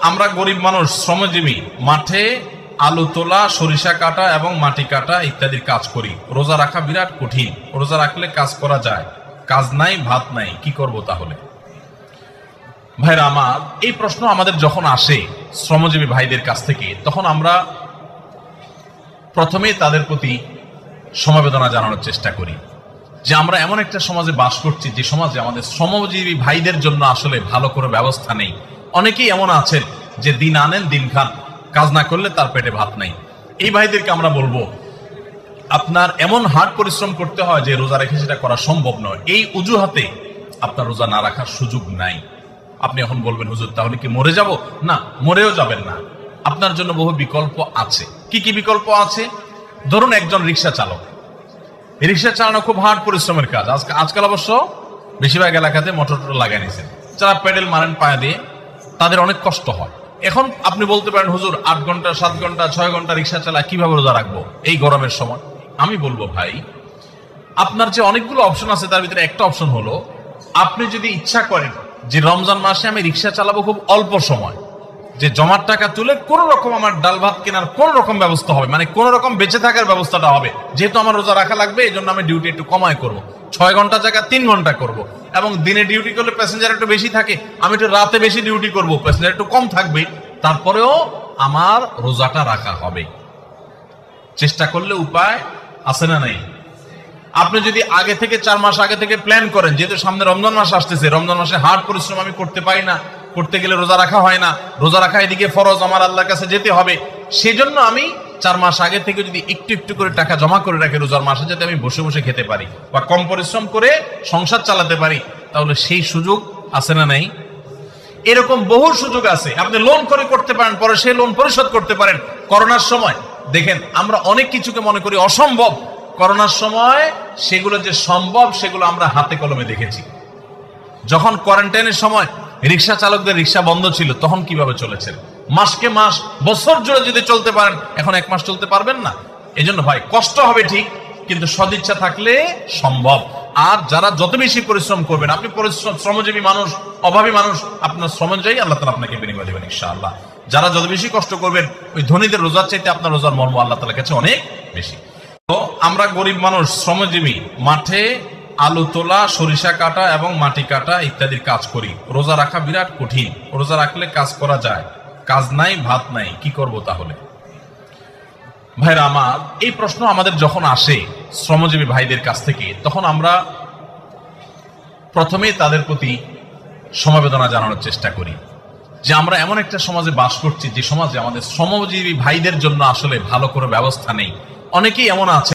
আমরা গরিব মানুষ, শ্রমজীবী, মাঠে আলু তোলা, সরিষা কাটা এবং মাটি কাটা ইত্যাদির কাজ করি। রোজা রাখা বিরাট কঠিন। রোজা রাখলে কাজ করা যায়, কাজ নাই, ভাত নাই, কি করব তাহলে? ভাইরা আমার, এই প্রশ্ন আমাদের যখন আসে শ্রমজীবী ভাইদের কাছ থেকে, তখন আমরা প্রথমেই তাদের প্রতি সমবেদনা জানানোর চেষ্টা করি যে আমরা এমন একটা সমাজে বাস করছি যে সমাজে আমাদের শ্রমজীবী ভাইদের জন্য আসলে ভালো করে ব্যবস্থা নেই। অনেকেই এমন আছেন যে দিন আনেন দিন খান, কাজ না করলে তার পেটে ভাত নাই। এই ভাইদেরকে আমরা বলবো, আপনার এমন হার্ড পরিশ্রম করতে হয় যে রোজা রেখে সেটা করা সম্ভব নয়। এই অজুহাতে আপনার রোজা না রাখার সুযোগ নাই। আপনি এখন বলবেন, হুজুর তাহলে কি মরে যাব? না, মরেও যাবেন না। আপনার জন্য বহু বিকল্প আছে। কি কি বিকল্প আছে? ধরুন একজন রিক্সা চালক, রিক্সা চালানো খুব হার্ড পরিশ্রমের কাজ। আজকাল অবশ্য বেশিরভাগ এলাকাতে মোটর লাগাই নিয়েছেন, যারা প্যাডেল মারেন পায়ে দিয়ে, তাদের অনেক কষ্ট হয়। এখন আপনি বলতে পারেন, হুজুর 8 ঘন্টা 7 ঘন্টা 6 ঘন্টা রিক্সা চালায় কিভাবে রোজা রাখবো এই গরমের সময়? আমি বলবো, ভাই আপনার যে অনেকগুলো অপশন আছে তার ভিতরে একটা অপশন হলো, আপনি যদি ইচ্ছা করেন যে রমজান মাসে আমি রিক্সা চালাবো খুব অল্প সময়, যে জমার টাকা তুলে কোন রকম আমার ডাল ভাত কেনার কোন রকম ব্যবস্থা হবে, মানে কোন রকম বেঁচে থাকার ব্যবস্থাটা হবে। যেহেতু আমার রোজা রাখা লাগবে, এই জন্য আমি ডিউটি একটু কমায় করবো, 6 ঘন্টা জায়গা 3 ঘন্টা করব। এবং দিনে ডিউটি করলে প্যাসেঞ্জার একটু বেশি থাকে, আমি একটু রাতে বেশি ডিউটি করব, প্যাসেঞ্জার একটু কম থাকবে, তারপরেও আমার রোজাটা রাখা হবে। চেষ্টা করলে উপায় আছে না নাই? আপনি যদি আগে থেকে 4 মাস আগে থেকে প্ল্যান করেন, যেহেতু সামনে রমজান মাস আসতেছে, রমজান মাসে হার্ড পরিশ্রম আমি করতে পারি না, করতে গেলে রোজা রাখা হয় না, রোজা রাখা এদিকে ফরজ, আমার আল্লাহর কাছে যেতে হবে, সেজন্য আমি 4 মাস আগে থেকে যদি একটু একটু করে টাকা জমা করে রাখি রোজার মাসে, যাতে আমি বসে বসে খেতে পারি বা কম পরিশ্রম করে সংসার চালাতে পারি, তাহলে সেই সুযোগ আছে না নাই? এরকম বহু সুযোগ আছে। আপনি লোন করে করতে পারেন, পরে সেই লোন পরিশোধ করতে পারেন। করোনার সময় দেখেন, আমরা অনেক কিছুকে মনে করি অসম্ভব, করোনার সময় সেগুলো যে সম্ভব সেগুলো আমরা হাতে কলমে দেখেছি। যখন কোয়ারেন্টাইনের সময় রিক্সা চালকদের রিক্সা বন্ধ ছিল, তখন কিভাবে চলেছেন? মাসকে মাস, বছর জুড়ে যদি চলতে পারেন, এখন 1 মাস চলতে পারবেন না। এজন্য ভাই কষ্ট হবে ঠিক, কিন্তু সদিচ্ছা থাকলে সম্ভব। আর যারা যত বেশি পরিশ্রম করবেন, আপনি শ্রমজীবী মানুষ, অভাবী মানুষ, আপনার শ্রম অনুযায়ী আল্লাহ তাআলা আপনাকে বিনিময় দেবেন ইনশাআল্লাহ। যারা যত বেশি কষ্ট করবেন, ওই ধনীদের রোজার চাইতে আপনার রোজার মর্ম আল্লাহ তাআলার কাছে অনেক বেশি। তো আমরা গরিব মানুষ, শ্রমজীবী, মাঠে আলু তোলা, সরিষা কাটা এবং মাটি কাটা ইত্যাদির কাজ করি। রোজা রাখা বিরাট কঠিন। রোজা রাখলে কাজ করা যায়, কাজ নাই, ভাত নাই, কি করব তাহলে? ভাইরা আমার, এই প্রশ্ন আমাদের যখন আসে শ্রমজীবী ভাইদের কাছ থেকে, তখন আমরা প্রথমেই তাদের প্রতি সমবেদনা জানানোর চেষ্টা করি যে আমরা এমন একটা সমাজে বাস করছি যে সমাজে আমাদের শ্রমজীবী ভাইদের জন্য আসলে ভালো করে ব্যবস্থা নেই। অনেকেই এমন আছে